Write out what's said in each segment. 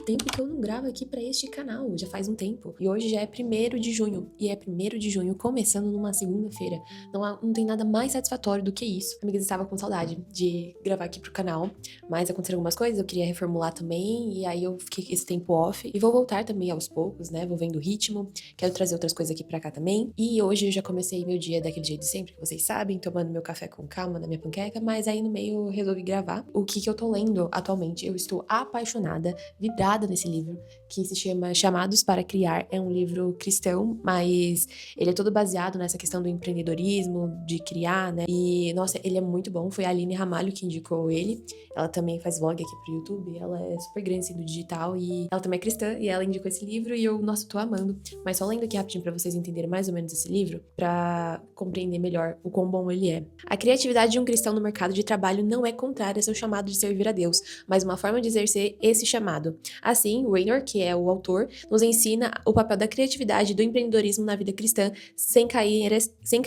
quanto tempo que eu não gravo aqui pra este canal? Já faz um tempo. E hoje já é 1º de junho. E é 1º de junho, começando numa segunda-feira. Não tem nada mais satisfatório do que isso. Amigas, estava com saudade de gravar aqui pro canal, mas aconteceram algumas coisas, eu queria reformular também, e aí eu fiquei esse tempo off. E vou voltar também aos poucos, né? Vou vendo o ritmo. Quero trazer outras coisas aqui pra cá também. E hoje eu já comecei meu dia daquele jeito de sempre, que vocês sabem, tomando meu café com calma na minha panqueca, mas aí no meio eu resolvi gravar. O que eu tô lendo atualmente? Eu estou apaixonada, vidrada nesse livro, que se chama Chamados para Criar. É um livro cristão, mas ele é todo baseado nessa questão do empreendedorismo, de criar, né? E, nossa, ele é muito bom. Foi a Aline Ramalho que indicou ele. Ela também faz vlog aqui pro YouTube, ela é super grande assim, do digital, e ela também é cristã, e ela indicou esse livro, e eu, nossa, tô amando. Mas só lendo aqui rapidinho pra vocês entenderem mais ou menos esse livro, pra compreender melhor o quão bom ele é. A criatividade de um cristão no mercado de trabalho não é contrária ao seu chamado de servir a Deus, mas uma forma de exercer esse chamado. Assim, Raynor, que é o autor, nos ensina o papel da criatividade e do empreendedorismo na vida cristã sem cair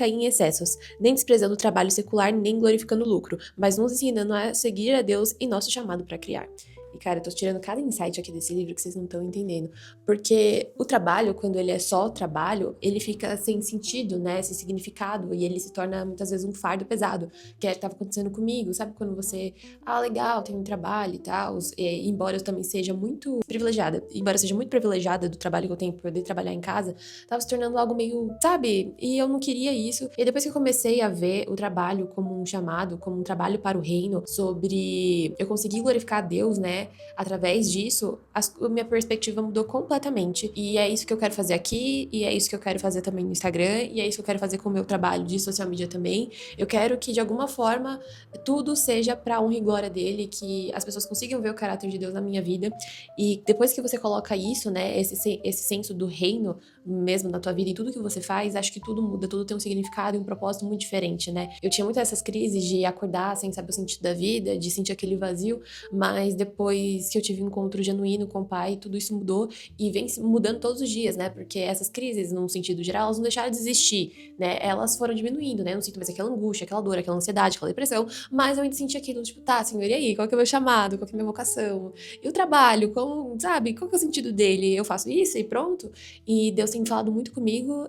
em excessos, nem desprezando o trabalho secular, nem glorificando o lucro, mas nos ensinando a seguir a Deus em nosso chamado para criar. E, cara, eu tô tirando cada insight aqui desse livro que vocês não estão entendendo. Porque o trabalho, quando ele é só trabalho, ele fica sem sentido, né? Sem significado. E ele se torna, muitas vezes, um fardo pesado. Que é o que tava acontecendo comigo. Sabe quando você... Ah, legal, tem um trabalho e tal. Embora eu também seja muito privilegiada. Embora eu seja muito privilegiada do trabalho que eu tenho por poder trabalhar em casa, tava se tornando algo meio... Sabe? E eu não queria isso. E depois que eu comecei a ver o trabalho como um chamado, como um trabalho para o reino, sobre eu conseguir glorificar a Deus, né? Através disso, a minha perspectiva mudou completamente. E é isso que eu quero fazer aqui, e é isso que eu quero fazer também no Instagram, e é isso que eu quero fazer com o meu trabalho de social media também. Eu quero que, de alguma forma, tudo seja pra honra e glória dele, que as pessoas consigam ver o caráter de Deus na minha vida. E depois que você coloca isso, né, esse senso do reino mesmo na tua vida e tudo que você faz, acho que tudo muda, tudo tem um significado e um propósito muito diferente, né? Eu tinha muitas essas crises de acordar sem saber o sentido da vida, de sentir aquele vazio, mas depois que eu tive um encontro genuíno com o pai, tudo isso mudou e vem mudando todos os dias, né? Porque essas crises, num sentido geral, elas não deixaram de existir, né? Elas foram diminuindo, né? Eu não sinto mais aquela angústia, aquela dor, aquela ansiedade, aquela depressão, mas eu ainda senti aquilo, tipo, tá, Senhor, e aí? Qual que é o meu chamado? Qual que é a minha vocação? E o trabalho? Como, sabe? Qual que é o sentido dele? Eu faço isso e pronto? E Deus tem falado muito comigo,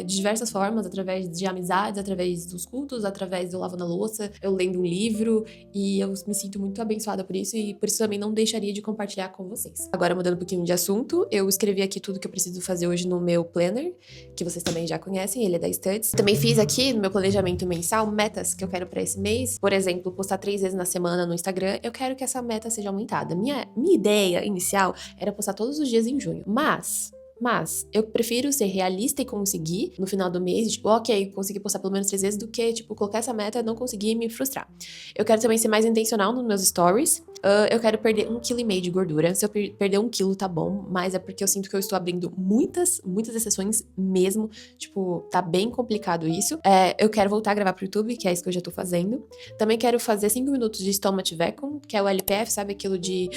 de diversas formas, através de amizades, através dos cultos, através do lavando a louça, eu lendo um livro, e eu me sinto muito abençoada por isso, e por isso também não deixaria de compartilhar com vocês. Agora, mudando um pouquinho de assunto, eu escrevi aqui tudo que eu preciso fazer hoje no meu planner, que vocês também já conhecem, ele é da Studs. Também fiz aqui no meu planejamento mensal metas que eu quero pra esse mês. Por exemplo, postar 3 vezes na semana no Instagram. Eu quero que essa meta seja aumentada. Minha ideia inicial era postar todos os dias em junho, mas eu prefiro ser realista e conseguir no final do mês, tipo, ok, conseguir postar pelo menos 3 vezes, do que, tipo, colocar essa meta e não conseguir me frustrar. Eu quero também ser mais intencional nos meus stories. Eu quero perder 1,5 kg de gordura. Se eu perder 1 quilo, tá bom, mas é porque eu sinto que eu estou abrindo muitas exceções mesmo. Tipo, tá bem complicado isso. Eu quero voltar a gravar pro YouTube, que é isso que eu já tô fazendo. Também quero fazer 5 minutos de stomach vacuum, que é o LPF, sabe? Aquilo de...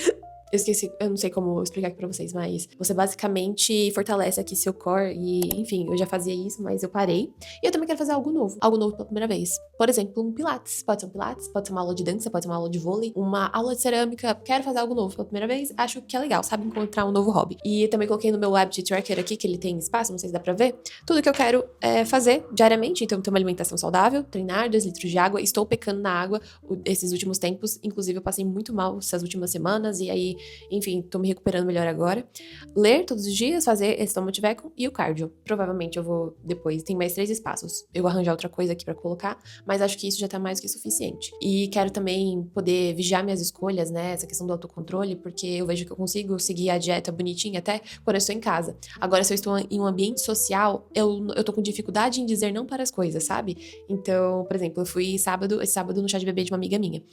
Eu esqueci, eu não sei como explicar aqui pra vocês, mas você basicamente fortalece aqui seu core e, enfim, eu já fazia isso, mas eu parei. E eu também quero fazer algo novo pela primeira vez. Por exemplo, um pilates. Pode ser um pilates, pode ser uma aula de dança, pode ser uma aula de vôlei, uma aula de cerâmica. Quero fazer algo novo pela primeira vez, acho que é legal, sabe? Encontrar um novo hobby. E também coloquei no meu habit tracker aqui, que ele tem espaço, não sei se dá pra ver, tudo que eu quero fazer diariamente. Então, ter uma alimentação saudável, treinar, 2 litros de água. Estou pecando na água esses últimos tempos, inclusive eu passei muito mal essas últimas semanas, e aí, enfim, tô me recuperando melhor agora. Ler todos os dias, fazer esse stomach vacuum e o cardio. Provavelmente eu vou depois, tem mais 3 espaços. Eu vou arranjar outra coisa aqui pra colocar, mas acho que isso já tá mais do que suficiente. E quero também poder vigiar minhas escolhas, né? Essa questão do autocontrole, porque eu vejo que eu consigo seguir a dieta bonitinha até quando eu estou em casa. Agora, se eu estou em um ambiente social, eu tô com dificuldade em dizer não para as coisas, sabe? Então, por exemplo, eu fui esse sábado no chá de bebê de uma amiga minha.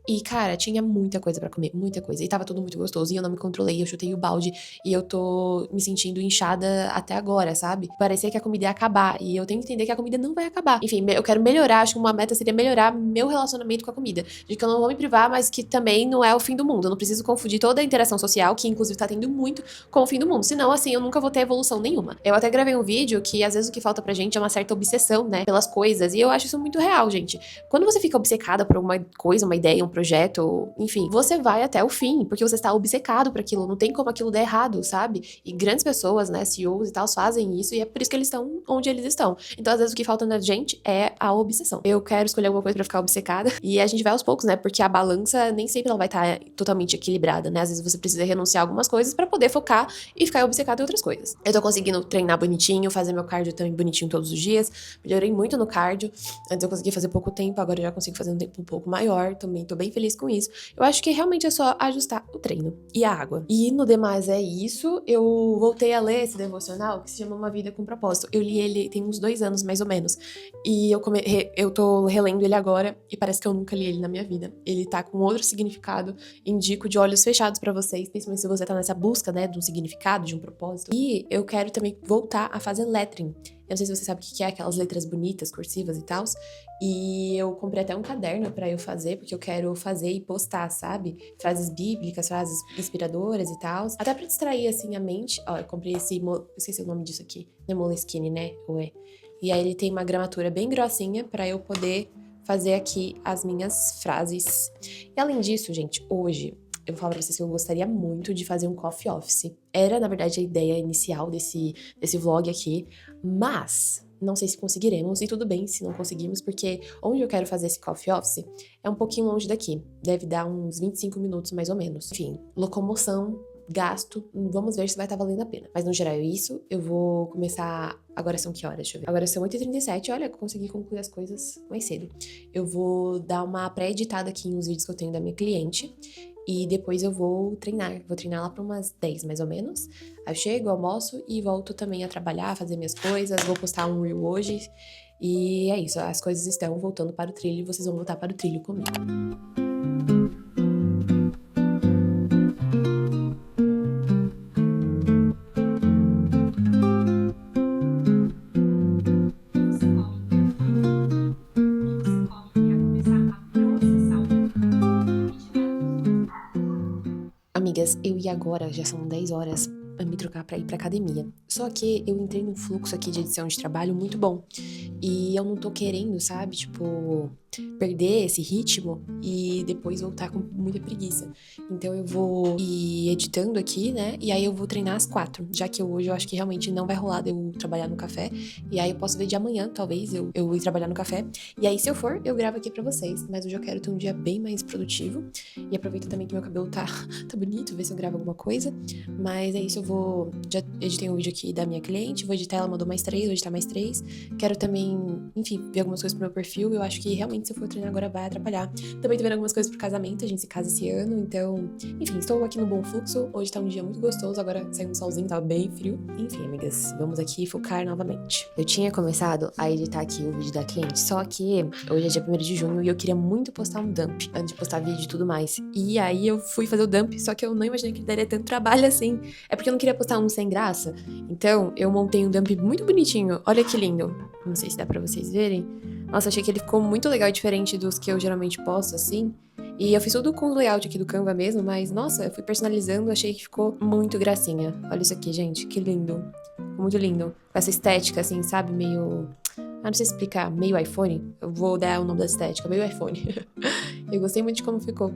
E, cara, tinha muita coisa pra comer, muita coisa. E tava tudo muito gostoso, e eu não me controlei, eu chutei o balde, e eu tô me sentindo inchada até agora, sabe? Parecia que a comida ia acabar, e eu tenho que entender que a comida não vai acabar. Enfim, eu quero melhorar, acho que uma meta seria melhorar meu relacionamento com a comida. De que eu não vou me privar, mas que também não é o fim do mundo. Eu não preciso confundir toda a interação social, que inclusive tá tendo muito, com o fim do mundo. Senão, assim, eu nunca vou ter evolução nenhuma. Eu até gravei um vídeo que, às vezes, o que falta pra gente é uma certa obsessão, né? Pelas coisas, e eu acho isso muito real, gente. Quando você fica obcecada por alguma coisa, uma ideia, um projeto, enfim, você vai até o fim, porque você está obcecado por aquilo, não tem como aquilo dar errado, sabe? E grandes pessoas, né, CEOs e tal, fazem isso e é por isso que eles estão onde eles estão. Então, às vezes, o que falta na gente é a obsessão. Eu quero escolher alguma coisa pra ficar obcecada e a gente vai aos poucos, né? Porque a balança nem sempre ela vai estar totalmente equilibrada, né? Às vezes você precisa renunciar a algumas coisas pra poder focar e ficar obcecado em outras coisas. Eu tô conseguindo treinar bonitinho, fazer meu cardio também bonitinho todos os dias. Melhorei muito no cardio. Antes eu conseguia fazer pouco tempo, agora eu já consigo fazer um tempo um pouco maior. Também tô bem feliz com isso. Eu acho que realmente é só ajustar o treino e a água. E no demais é isso. Eu voltei a ler esse devocional que se chama Uma Vida com Propósito. Eu li ele tem uns 2 anos, mais ou menos. E eu tô relendo ele agora e parece que eu nunca li ele na minha vida. Ele tá com outro significado. Indico de olhos fechados pra vocês, principalmente se você tá nessa busca, né, de um significado, de um propósito. E eu quero também voltar a fazer lettering. Eu não sei se você sabe o que é, aquelas letras bonitas, cursivas e tal. E eu comprei até um caderno pra eu fazer, porque eu quero fazer e postar, sabe? Frases bíblicas, frases inspiradoras e tal. Até pra distrair, assim, a mente. Ó, eu comprei esse... Eu esqueci o nome disso aqui. Não é Moleskine, né? Ou é? E aí ele tem uma gramatura bem grossinha pra eu poder fazer aqui as minhas frases. E além disso, gente, hoje eu vou falar pra vocês que eu gostaria muito de fazer um coffee office. Era, na verdade, a ideia inicial desse vlog aqui, mas não sei se conseguiremos, e tudo bem se não conseguirmos, porque onde eu quero fazer esse coffee office é um pouquinho longe daqui. Deve dar uns 25 minutos, mais ou menos. Enfim, locomoção, gasto, vamos ver se vai estar valendo a pena. Mas no geral é isso, eu vou começar... Agora são que horas? Deixa eu ver. Agora são 8h37, olha, eu consegui concluir as coisas mais cedo. Eu vou dar uma pré-editada aqui nos vídeos que eu tenho da minha cliente. E depois eu vou treinar. Vou treinar lá para umas 10, mais ou menos. Aí eu chego, almoço e volto também a trabalhar, fazer minhas coisas. Vou postar um reel hoje. E é isso, as coisas estão voltando para o trilho e vocês vão voltar para o trilho comigo. Amigas, eu ia agora, já são 10 horas, me trocar pra ir pra academia. Só que eu entrei num fluxo aqui de edição de trabalho muito bom. E eu não tô querendo, sabe, tipo, perder esse ritmo e depois voltar com muita preguiça. Então eu vou ir editando aqui, né, e aí eu vou treinar às 4, já que hoje eu acho que realmente não vai rolar de eu trabalhar no café. E aí eu posso ver de amanhã, talvez, eu ir trabalhar no café. E aí, se eu for, eu gravo aqui pra vocês. Mas hoje eu quero ter um dia bem mais produtivo. E aproveito também que meu cabelo tá bonito, ver se eu gravo alguma coisa. Mas é isso, já editei um vídeo aqui da minha cliente, vou editar, ela mandou mais 3, vou editar mais 3. Quero também, enfim, ver algumas coisas pro meu perfil. Eu acho que realmente se eu for treinar agora vai atrapalhar. Também tô vendo algumas coisas pro casamento, a gente se casa esse ano, então, enfim, estou aqui no bom fluxo. Hoje tá um dia muito gostoso, agora saiu um solzinho, tá bem frio. Enfim, amigas, vamos aqui focar novamente. Eu tinha começado a editar aqui o vídeo da cliente, só que hoje é dia 1º de junho e eu queria muito postar um dump, antes de postar vídeo e tudo mais. E aí eu fui fazer o dump, só que eu não imaginei que daria tanto trabalho assim. É porque eu não queria postar um sem graça, então eu montei um dump muito bonitinho. Olha que lindo. Não sei se dá pra vocês verem. Nossa, achei que ele ficou muito legal e diferente dos que eu geralmente posto, assim. E eu fiz tudo com o layout aqui do Canva mesmo, mas, nossa, eu fui personalizando, achei que ficou muito gracinha. Olha isso aqui, gente, que lindo. Muito lindo. Com essa estética, assim, sabe, meio... não sei explicar, meio iPhone. Eu vou dar o nome da estética, meio iPhone. Eu gostei muito de como ficou.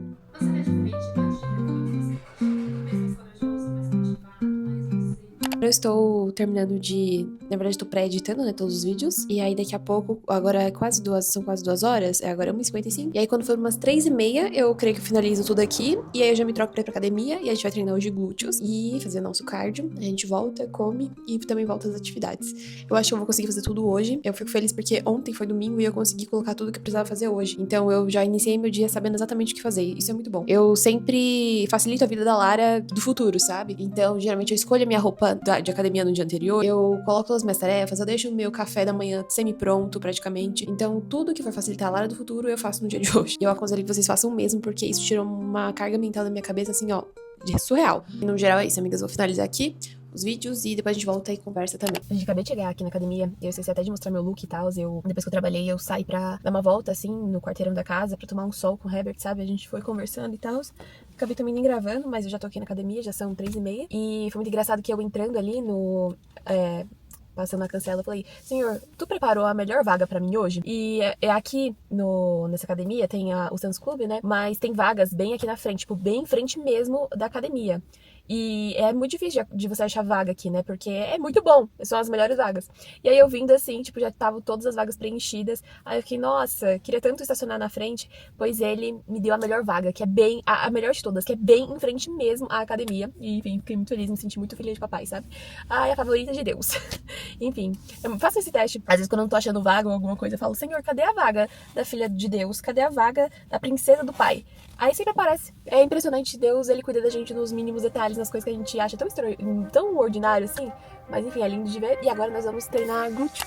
Eu estou terminando de... Na verdade, estou pré-editando, né, todos os vídeos. E aí, daqui a pouco, agora é são quase 2 horas. É agora 1h55. E aí, quando for umas 3h30, eu creio que eu finalizo tudo aqui. E aí, eu já me troco pra ir pra academia. E a gente vai treinar hoje glúteos. E fazer nosso cardio. A gente volta, come e também volta às atividades. Eu acho que eu vou conseguir fazer tudo hoje. Eu fico feliz porque ontem foi domingo e eu consegui colocar tudo que eu precisava fazer hoje. Então, eu já iniciei meu dia sabendo exatamente o que fazer. Isso é muito bom. Eu sempre facilito a vida da Lara do futuro, sabe? Então, geralmente, eu escolho a minha roupa de academia no dia anterior, eu coloco todas as minhas tarefas, eu deixo o meu café da manhã semi-pronto, praticamente. Então, tudo que for facilitar a Lara do futuro, eu faço no dia de hoje. E eu aconselho que vocês façam o mesmo, porque isso tirou uma carga mental da minha cabeça, assim, ó, de surreal. E, no geral, é isso, amigas. Eu vou finalizar aqui os vídeos e depois a gente volta e conversa também. A gente acabei de chegar aqui na academia, eu esqueci até de mostrar meu look e tal. Depois que eu trabalhei, eu saí pra dar uma volta, assim, no quarteirão da casa, pra tomar um sol com o Herbert, sabe? A gente foi conversando e tal. Acabei também nem gravando, mas eu já tô aqui na academia, já são 3h30. E foi muito engraçado que eu entrando ali passando a cancela, eu falei, senhor, tu preparou a melhor vaga pra mim hoje? E aqui nessa academia tem o Santos Clube, né? Mas tem vagas bem aqui na frente, tipo, bem em frente mesmo da academia. E é muito difícil de você achar vaga aqui, né? Porque é muito bom, são as melhores vagas. E aí eu vindo assim, tipo, já estavam todas as vagas preenchidas. Aí eu fiquei, nossa, queria tanto estacionar na frente. Pois ele me deu a melhor vaga, que é bem, a melhor de todas, que é bem em frente mesmo à academia. E enfim, fiquei muito feliz, me senti muito filha de papai, sabe? Ai, a favorita de Deus. Enfim, eu faço esse teste. Às vezes quando eu não tô achando vaga ou alguma coisa, eu falo, Senhor, cadê a vaga da filha de Deus? Cadê a vaga da princesa do pai? Aí sempre aparece. É impressionante, Deus, ele cuida da gente nos mínimos detalhes, nas coisas que a gente acha tão ordinário assim. Mas enfim, é lindo de ver. E agora nós vamos treinar glúteo.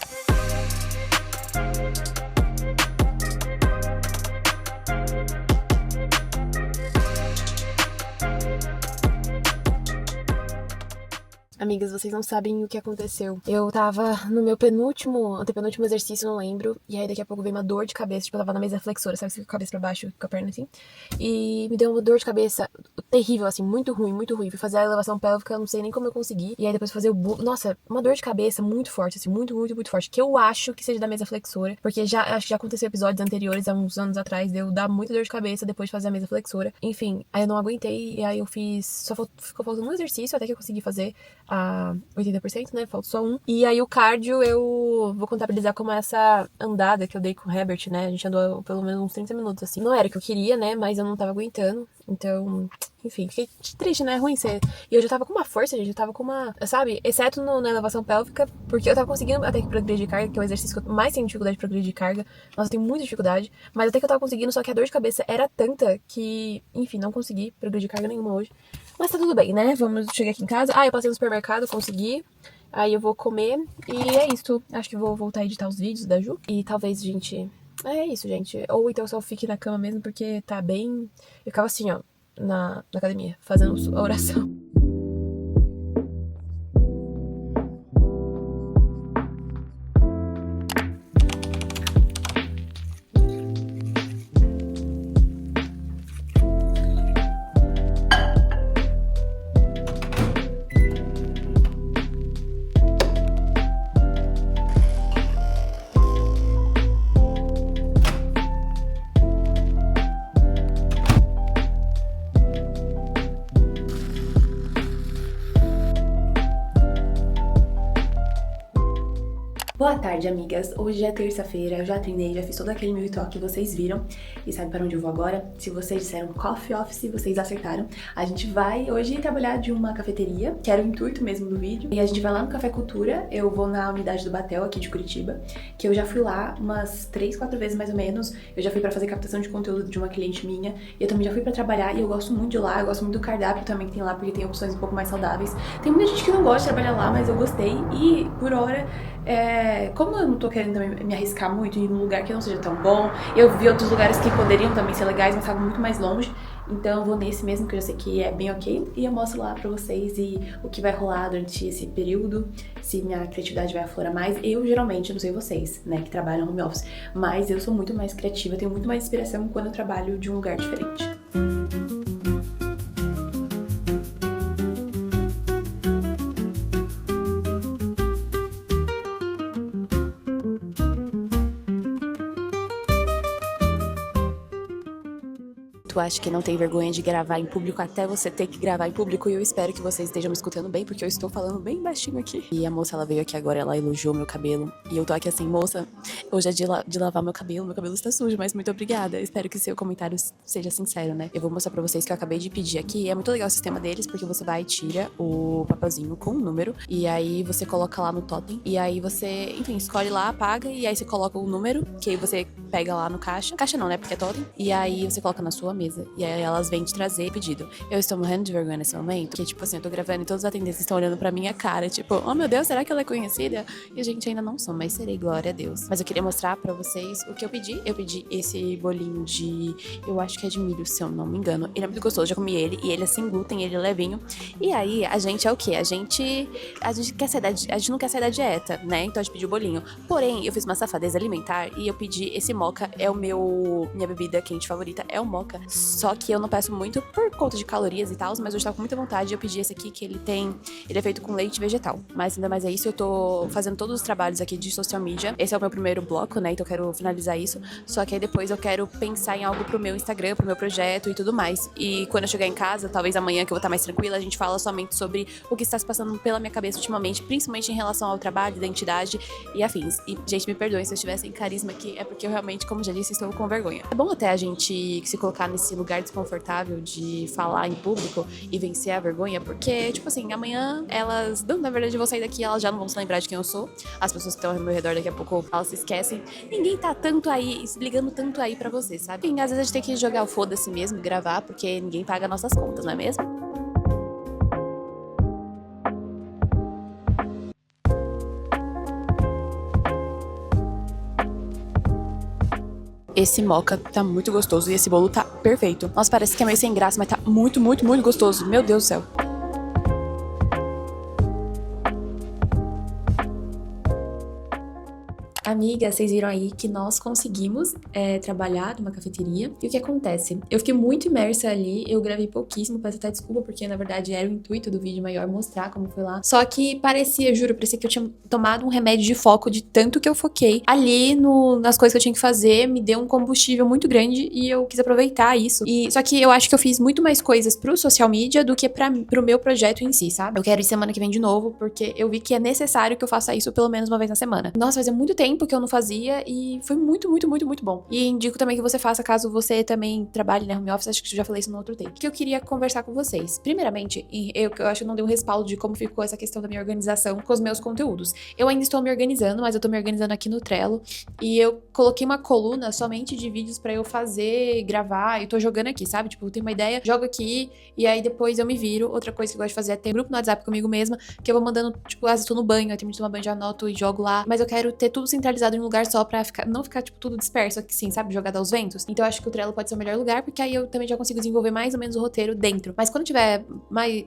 Amigas, vocês não sabem o que aconteceu. Eu tava no meu antepenúltimo exercício, não lembro. E aí daqui a pouco veio uma dor de cabeça. Tipo, eu tava na mesa flexora, sabe? Com a cabeça pra baixo, com a perna assim. E me deu uma dor de cabeça terrível, assim, muito ruim, muito ruim. Fui fazer a elevação pélvica, não sei nem como eu consegui. E aí depois fazer Nossa, uma dor de cabeça muito forte, assim, muito, muito, muito forte. Que eu acho que seja da mesa flexora. Porque acho que já aconteceu episódios anteriores, há uns anos atrás, de eu dar muita dor de cabeça depois de fazer a mesa flexora. Enfim, aí eu não aguentei. E aí eu fiz. Ficou faltando um exercício até que eu consegui fazer a 80%, né? Falta só um. E aí o cardio eu vou contabilizar como essa andada que eu dei com o Herbert, né? A gente andou pelo menos uns 30 minutos, assim. Não era o que eu queria, né? Mas eu não tava aguentando. Então, enfim, fiquei triste, né? Ruim ser. E eu já tava com uma força, gente. Eu tava com uma. Sabe? Exceto na elevação pélvica, porque eu tava conseguindo até que progredir de carga, que é o exercício que eu mais tenho dificuldade de progredir de carga. Nossa, eu tenho muita dificuldade. Mas até que eu tava conseguindo, só que a dor de cabeça era tanta que, enfim, não consegui progredir carga nenhuma hoje. Mas tá tudo bem, né? Vamos chegar aqui em casa. Ah, eu passei no supermercado, consegui. Aí eu vou comer. E é isso. Acho que vou voltar a editar os vídeos da Ju. E talvez, gente. É isso, gente. Ou então só fique na cama mesmo, porque tá bem. Eu ficava assim, ó, na academia, fazendo a oração. Boa tarde, amigas. Hoje é terça-feira, eu já treinei, já fiz todo aquele meu ritual que vocês viram. E sabe para onde eu vou agora? Se vocês disseram coffee office, vocês acertaram. A gente vai hoje trabalhar de uma cafeteria, que era o intuito mesmo do vídeo. E a gente vai lá no Café Cultura, eu vou na unidade do Batel, aqui de Curitiba, que eu já fui lá umas 3, 4 vezes mais ou menos. Eu já fui pra fazer captação de conteúdo de uma cliente minha. E eu também já fui pra trabalhar e eu gosto muito de lá, eu gosto muito do cardápio também que tem lá, porque tem opções um pouco mais saudáveis. Tem muita gente que não gosta de trabalhar lá, mas eu gostei. E, por hora, como eu não tô querendo também me arriscar muito em um lugar que não seja tão bom, eu vi outros lugares que poderiam também ser legais, mas estavam muito mais longe. Então eu vou nesse mesmo, que eu já sei que é bem ok. E eu mostro lá pra vocês e o que vai rolar durante esse período, se minha criatividade vai aflorar mais. Eu geralmente, não sei vocês, né, que trabalham home office, mas eu sou muito mais criativa, tenho muito mais inspiração quando eu trabalho de um lugar diferente. Tu acha que não tem vergonha de gravar em público até você ter que gravar em público? E eu espero que vocês estejam me escutando bem, porque eu estou falando bem baixinho aqui. E a moça, ela veio aqui agora, ela elogiou meu cabelo. E eu tô aqui assim, moça, hoje é de lavar meu cabelo está sujo, mas muito obrigada. Espero que seu comentário seja sincero, né? Eu vou mostrar pra vocês que eu acabei de pedir aqui. É muito legal o sistema deles, porque você vai e tira o papelzinho com o número, e aí você coloca lá no totem, e aí você, enfim, escolhe lá, paga, e aí você coloca o número, que aí você pega lá no caixa. Caixa não, né? Porque é totem. E aí você coloca na sua mesa. E aí elas vêm te trazer pedido. Eu estou morrendo de vergonha nesse momento, porque, tipo assim, eu tô gravando e todos os atendentes estão olhando pra minha cara, tipo, oh meu Deus, será que ela é conhecida? E a gente ainda não sou, mas serei, glória a Deus. Mas eu queria mostrar pra vocês o que eu pedi. Eu pedi esse bolinho de, eu acho que é de milho, se eu não me engano. Ele é muito gostoso, já comi ele, e ele é sem glúten, ele é levinho. E aí, a gente é o quê? A gente não quer sair da dieta, né? Então a gente pediu o bolinho. Porém, eu fiz uma safadeza alimentar e eu pedi esse moca é minha bebida quente favorita, é o moca. Só que eu não peço muito por conta de calorias e tal, mas hoje tava com muita vontade e eu pedi esse aqui, que ele é feito com leite vegetal. Mas ainda mais é isso, eu tô fazendo todos os trabalhos aqui de social media. Esse é o meu primeiro bloco, né, então eu quero finalizar isso. Só que aí depois eu quero pensar em algo pro meu Instagram, pro meu projeto e tudo mais. E quando eu chegar em casa, talvez amanhã que eu vou estar mais tranquila, a gente fala somente sobre o que está se passando pela minha cabeça ultimamente, principalmente em relação ao trabalho, identidade e afins. E, gente, me perdoem se eu estiver sem carisma aqui, é porque eu realmente, como já disse, estou com vergonha. É bom até a gente se colocar nesse lugar desconfortável de falar em público e vencer a vergonha, porque, tipo assim, amanhã elas... Não, na verdade, eu vou sair daqui, elas já não vão se lembrar de quem eu sou. As pessoas que estão ao meu redor daqui a pouco, elas se esquecem. Ninguém tá tanto aí, se ligando tanto aí pra você, sabe? Enfim, às vezes a gente tem que jogar o foda-se mesmo e gravar, porque ninguém paga nossas contas, não é mesmo? Esse moca tá muito gostoso e esse bolo tá perfeito. Nossa, parece que é meio sem graça, mas tá muito, muito, muito gostoso. Meu Deus do céu. Amiga, vocês viram aí que nós conseguimos trabalhar numa cafeteria. E o que acontece? Eu fiquei muito imersa ali, eu gravei pouquíssimo, peço até desculpa, porque na verdade era o intuito do vídeo maior mostrar como foi lá. Só que parecia que eu tinha tomado um remédio de foco de tanto que eu foquei ali nas coisas que eu tinha que fazer, me deu um combustível muito grande e eu quis aproveitar isso. Só que eu acho que eu fiz muito mais coisas pro social media do que pro meu projeto em si, sabe? Eu quero ir semana que vem de novo, porque eu vi que é necessário que eu faça isso pelo menos uma vez na semana. Nossa, fazia muito tempo que eu não fazia e foi muito, muito, muito, muito bom. E indico também que você faça caso você também trabalhe na home office, acho que eu já falei isso no outro take. O que eu queria conversar com vocês. Primeiramente, eu acho que eu não dei um respaldo de como ficou essa questão da minha organização com os meus conteúdos. Eu ainda estou me organizando, mas eu tô me organizando aqui no Trello e eu coloquei uma coluna somente de vídeos pra eu fazer, gravar e tô jogando aqui, sabe? Tipo, eu tenho uma ideia, jogo aqui e aí depois eu me viro. Outra coisa que eu gosto de fazer é ter um grupo no WhatsApp comigo mesma, que eu vou mandando, tipo, às vezes eu tô no banho, eu termino de tomar banho, já anoto e jogo lá, mas eu quero ter tudo centralizado em um lugar só pra não ficar, tipo, tudo disperso aqui, sim, sabe? Jogado aos ventos. Então eu acho que o Trello pode ser o melhor lugar, porque aí eu também já consigo desenvolver mais ou menos o roteiro dentro. Mas quando tiver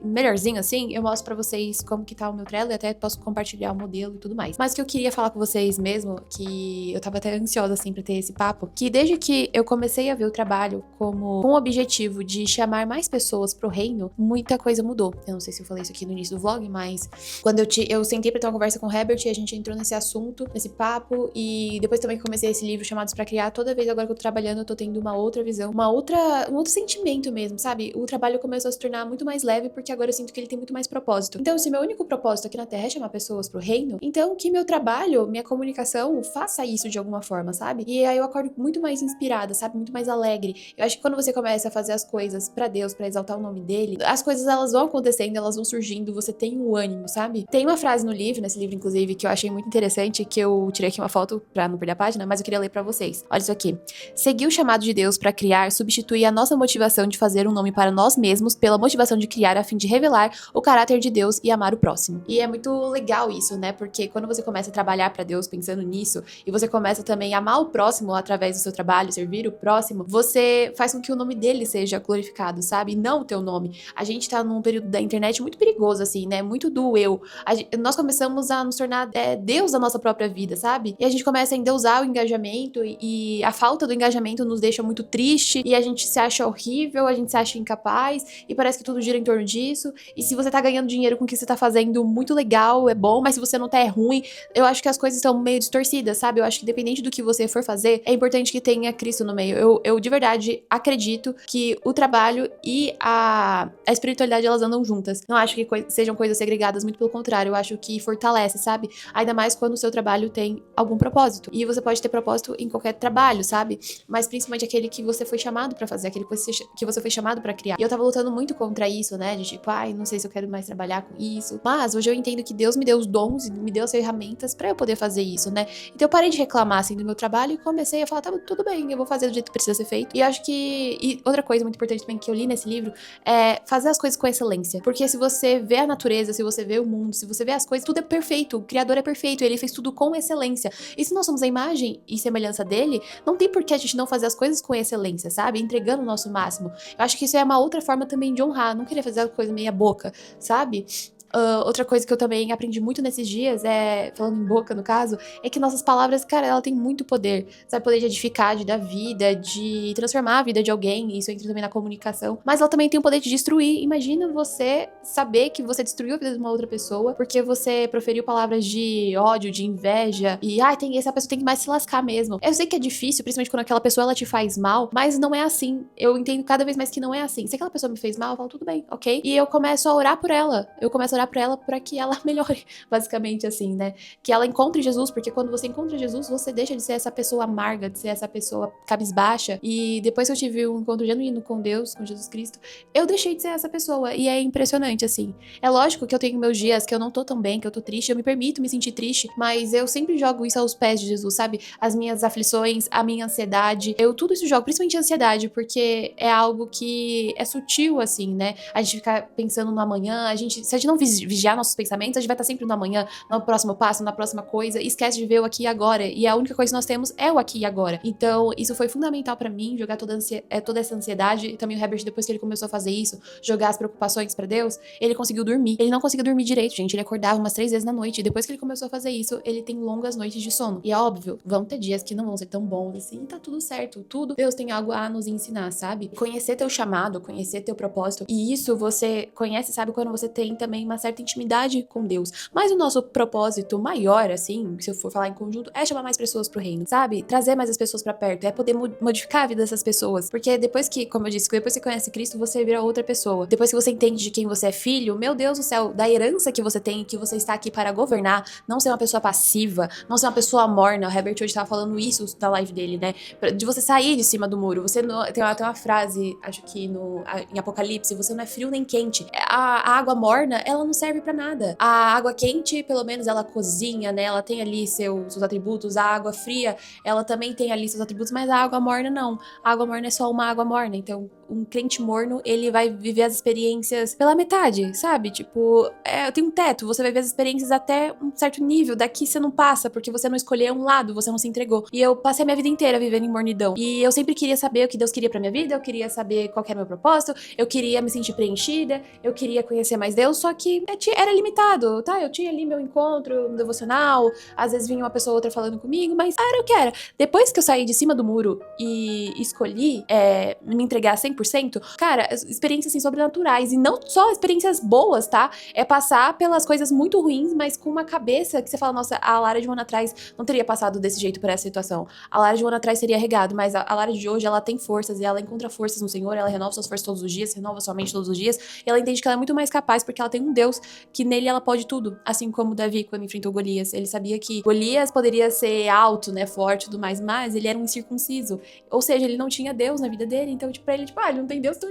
melhorzinho assim, eu mostro pra vocês como que tá o meu Trello e até posso compartilhar o modelo e tudo mais. Mas o que eu queria falar com vocês mesmo, que eu tava até ansiosa, assim, pra ter esse papo, que desde que eu comecei a ver o trabalho com o objetivo de chamar mais pessoas pro reino, muita coisa mudou. Eu não sei se eu falei isso aqui no início do vlog, mas quando eu sentei pra ter uma conversa com o Herbert e a gente entrou nesse assunto, nesse papo, e depois também que comecei esse livro Chamados pra Criar, toda vez agora que eu tô trabalhando, eu tô tendo uma outra visão, um outro sentimento mesmo, sabe? O trabalho começou a se tornar muito mais leve, porque agora eu sinto que ele tem muito mais propósito. Então, se meu único propósito aqui na Terra é chamar pessoas pro reino, então que meu trabalho, minha comunicação, faça isso de alguma forma, sabe? E aí eu acordo muito mais inspirada, sabe? Muito mais alegre. Eu acho que quando você começa a fazer as coisas pra Deus, pra exaltar o nome dele, as coisas elas vão acontecendo, elas vão surgindo, você tem um ânimo, sabe? Tem uma frase no livro, nesse livro inclusive, que eu achei muito interessante, que eu tirei aqui uma foto pra não perder a página, mas eu queria ler pra vocês. Olha isso aqui. Seguir o chamado de Deus pra criar substitui a nossa motivação de fazer um nome para nós mesmos pela motivação de criar a fim de revelar o caráter de Deus e amar o próximo. E é muito legal isso, né? Porque quando você começa a trabalhar pra Deus pensando nisso, e você começa também a amar o próximo através do seu trabalho, servir o próximo, você faz com que o nome dele seja glorificado, sabe? E não o teu nome. A gente tá num período da internet muito perigoso, assim, né? Muito do eu. Nós começamos a nos tornar Deus da nossa própria vida, sabe? E a gente começa a endeusar o engajamento e a falta do engajamento nos deixa muito triste e a gente se acha horrível, a gente se acha incapaz e parece que tudo gira em torno disso. E se você tá ganhando dinheiro com o que você tá fazendo, muito legal, é bom, mas se você não tá, é ruim. Eu acho que as coisas estão meio distorcidas, sabe? Eu acho que independente do que você for fazer, é importante que tenha Cristo no meio. Eu de verdade acredito que o trabalho e a espiritualidade, elas andam juntas. Não acho que sejam coisas segregadas, muito pelo contrário. Eu acho que fortalece, sabe? Ainda mais quando o seu trabalho tem algum propósito. E você pode ter propósito em qualquer trabalho, sabe? Mas principalmente aquele que você foi chamado pra fazer, aquele que você foi chamado pra criar. E eu tava lutando muito contra isso, né? De tipo, ai, não sei se eu quero mais trabalhar com isso. Mas hoje eu entendo que Deus me deu os dons e me deu as ferramentas pra eu poder fazer isso, né? Então eu parei de reclamar, assim, do meu trabalho e comecei a falar, tá, tudo bem, eu vou fazer do jeito que precisa ser feito. E acho que... E outra coisa muito importante também que eu li nesse livro é fazer as coisas com excelência. Porque se você vê a natureza, se você vê o mundo, se você vê as coisas, tudo é perfeito. O Criador é perfeito, ele fez tudo com excelência. E se nós somos a imagem e semelhança dele, não tem por que a gente não fazer as coisas com excelência, sabe? Entregando o nosso máximo. Eu acho que isso é uma outra forma também de honrar, não querer fazer a coisa meia boca, sabe? Outra coisa que eu também aprendi muito nesses dias, falando em boca no caso, é que nossas palavras, cara, ela tem muito poder, sabe? Poder de edificar, de dar vida, de transformar a vida de alguém, isso entra também na comunicação, mas ela também tem o poder de destruir. Imagina você saber que você destruiu a vida de uma outra pessoa porque você proferiu palavras de ódio, de inveja, e essa pessoa tem que mais se lascar mesmo. Eu sei que é difícil, principalmente quando aquela pessoa ela te faz mal, mas não é assim. Eu entendo cada vez mais que não é assim. Se aquela pessoa me fez mal, eu falo, tudo bem, ok? E eu começo a orar por ela. Eu começo a orar por ela para que ela melhore, basicamente assim, né? Que ela encontre Jesus, porque quando você encontra Jesus, você deixa de ser essa pessoa amarga, de ser essa pessoa cabisbaixa. E depois que eu tive um encontro genuíno com Deus, com Jesus Cristo, eu deixei de ser essa pessoa. E é impressionante, assim. É lógico que eu tenho meus dias que eu não tô tão bem, que eu tô triste, eu me permito me sentir triste, mas eu sempre jogo isso aos pés de Jesus, sabe? As minhas aflições, a minha ansiedade, eu tudo isso jogo, principalmente a ansiedade, porque é algo que é sutil, assim, né? A gente fica pensando no amanhã, se a gente não vigiar nossos pensamentos, a gente vai estar sempre no amanhã, no próximo passo, na próxima coisa, e esquece de ver o aqui e agora, e a única coisa que nós temos é o aqui e agora. Então, isso foi fundamental pra mim, jogar toda essa ansiedade, e também o Herbert, depois que ele começou a fazer isso, jogar as preocupações pra Deus, ele conseguiu dormir. Ele não conseguia dormir direito, gente, ele acordava umas 3 vezes na noite, e depois que ele começou a fazer isso, ele tem longas noites de sono. E é óbvio, vão ter dias que não vão ser tão bons assim, tá tudo certo, tudo Deus tem algo a nos ensinar, sabe? Conhecer teu chamado, conhecer teu propósito, e isso você conhece, sabe, quando você tem também uma certa intimidade com Deus. Mas o nosso propósito maior, assim, se eu for falar em conjunto, é chamar mais pessoas pro reino, sabe? Trazer mais as pessoas pra perto, é poder modificar a vida dessas pessoas, porque depois que, como eu disse, depois que você conhece Cristo, você vira outra pessoa. Depois que você entende de quem você é filho, meu Deus do céu, da herança que você tem, que você está aqui para governar, não ser uma pessoa passiva, não ser uma pessoa morna. O Herbert hoje tava falando isso na live dele, né? De você sair de cima do muro. Você não, tem uma frase, acho que em Apocalipse, você não é frio nem quente. A água morna, ela não serve pra nada. A água quente, pelo menos, ela cozinha, né? Ela tem ali seus atributos. A água fria, ela também tem ali seus atributos, mas a água morna não. A água morna é só uma água morna. Então, um crente morno, ele vai viver as experiências pela metade, sabe? Tipo, tem um teto, você vai ver as experiências até um certo nível, daqui você não passa, porque você não escolheu um lado, você não se entregou. E eu passei a minha vida inteira vivendo em mornidão. E eu sempre queria saber o que Deus queria pra minha vida, eu queria saber qual que era o meu propósito, eu queria me sentir preenchida, eu queria conhecer mais Deus, só que era limitado, tá? Eu tinha ali meu encontro, um devocional, às vezes vinha uma pessoa ou outra falando comigo, mas era o que era. Depois que eu saí de cima do muro e escolhi me entregar 100%, cara, experiências assim, sobrenaturais, e não só experiências boas, tá? É passar pelas coisas muito ruins, mas com uma cabeça que você fala, nossa, a Lara de um ano atrás não teria passado desse jeito por essa situação. A Lara de um ano atrás seria regado, mas a Lara de hoje, ela tem forças, e ela encontra forças no Senhor, ela renova suas forças todos os dias, renova sua mente todos os dias, e ela entende que ela é muito mais capaz, porque ela tem um Deus que nele ela pode tudo, assim como Davi, quando enfrentou Golias. Ele sabia que Golias poderia ser alto, né, forte e tudo mais, mas ele era um incircunciso, ou seja, ele não tinha Deus na vida dele, então, tipo, pra ele, tipo, ele não tem Deus, então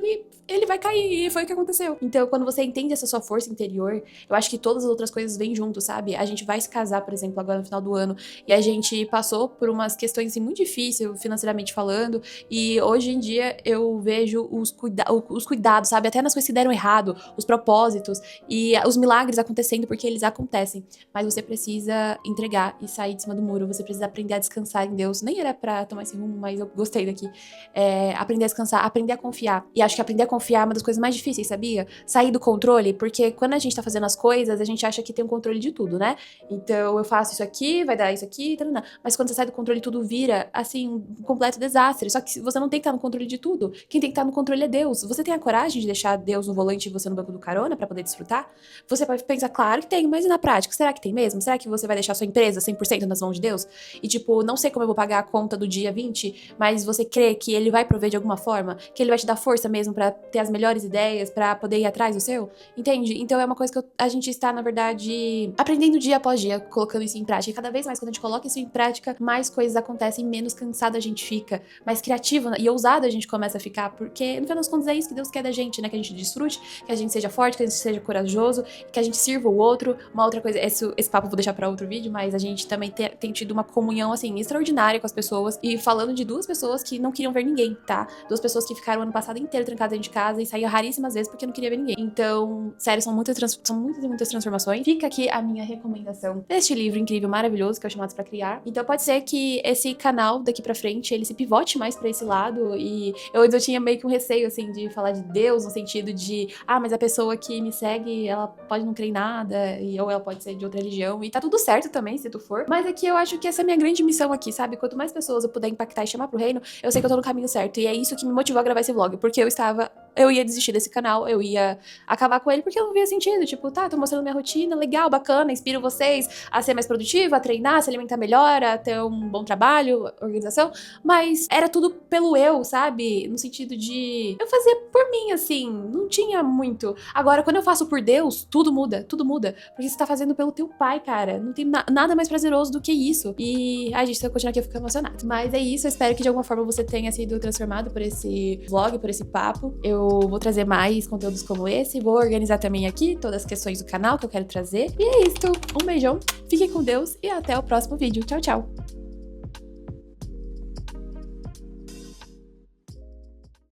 ele vai cair, e foi o que aconteceu. Então, quando você entende essa sua força interior, eu acho que todas as outras coisas vêm junto, sabe? A gente vai se casar, por exemplo, agora no final do ano, e a gente passou por umas questões assim, muito difíceis, financeiramente falando, e hoje em dia eu vejo os cuidados, sabe? Até nas coisas que deram errado, os propósitos e os milagres acontecendo porque eles acontecem. Mas você precisa entregar e sair de cima do muro, você precisa aprender a descansar em Deus. Nem era pra tomar esse rumo, mas eu gostei daqui. Aprender a descansar, aprender a confiar. E acho que aprender a confiar é uma das coisas mais difíceis, sabia? Sair do controle, porque quando a gente tá fazendo as coisas, a gente acha que tem um controle de tudo, né? Então eu faço isso aqui, vai dar isso aqui, tarana. Mas quando você sai do controle, tudo vira, assim, um completo desastre. Só que você não tem que estar no controle de tudo. Quem tem que estar no controle é Deus. Você tem a coragem de deixar Deus no volante e você no banco do carona pra poder desfrutar? Você pode pensar, claro que tenho, mas e na prática? Será que tem mesmo? Será que você vai deixar sua empresa 100% nas mãos de Deus? E tipo, não sei como eu vou pagar a conta do dia 20, mas você crê que ele vai prover de alguma forma? Que ele vai te dar força mesmo pra ter as melhores ideias, pra poder ir atrás do seu? Entende? Então é uma coisa que a gente está, na verdade, aprendendo dia após dia, colocando isso em prática. E cada vez mais, quando a gente coloca isso em prática, mais coisas acontecem, menos cansada a gente fica, mais criativa e ousada a gente começa a ficar, porque no final das contas é isso que Deus quer da gente, né? Que a gente desfrute, que a gente seja forte, que a gente seja corajoso, que a gente sirva o outro. Uma outra coisa, esse papo eu vou deixar pra outro vídeo, mas a gente também tem tido uma comunhão, assim, extraordinária com as pessoas, e falando de 2 pessoas que não queriam ver ninguém, tá? 2 pessoas que ficaram ano passado inteiro trancada dentro de casa e saía raríssimas vezes porque eu não queria ver ninguém. Então, sério, são muitas e muitas transformações. Fica aqui a minha recomendação deste livro incrível, maravilhoso, que é o Chamados pra Criar. Então pode ser que esse canal daqui pra frente, ele se pivote mais pra esse lado. E eu tinha meio que um receio, assim, de falar de Deus, no sentido de, mas a pessoa que me segue, ela pode não crer em nada, ou ela pode ser de outra religião, e tá tudo certo também, se tu for. Mas é que eu acho que essa é a minha grande missão aqui, sabe? Quanto mais pessoas eu puder impactar e chamar pro reino, eu sei que eu tô no caminho certo. E é isso que me motivou a gravar esse vlog, porque eu ia desistir desse canal, eu ia acabar com ele, porque eu não via sentido. Tipo, tô mostrando minha rotina, legal, bacana, inspiro vocês a ser mais produtiva, a treinar, a se alimentar melhor, a ter um bom trabalho, organização, mas era tudo pelo eu, sabe? No sentido de... eu fazia por mim, assim, não tinha muito. Agora, quando eu faço por Deus, tudo muda, porque você tá fazendo pelo teu pai, cara. Não tem nada mais prazeroso do que isso. E, gente, se eu continuar aqui, eu fico emocionada. Mas é isso, eu espero que de alguma forma você tenha sido transformado por esse vlog, por esse papo. Eu vou trazer mais conteúdos como esse, vou organizar também aqui todas as questões do canal que eu quero trazer. E é isso, um beijão, fique com Deus e até o próximo vídeo. Tchau, tchau!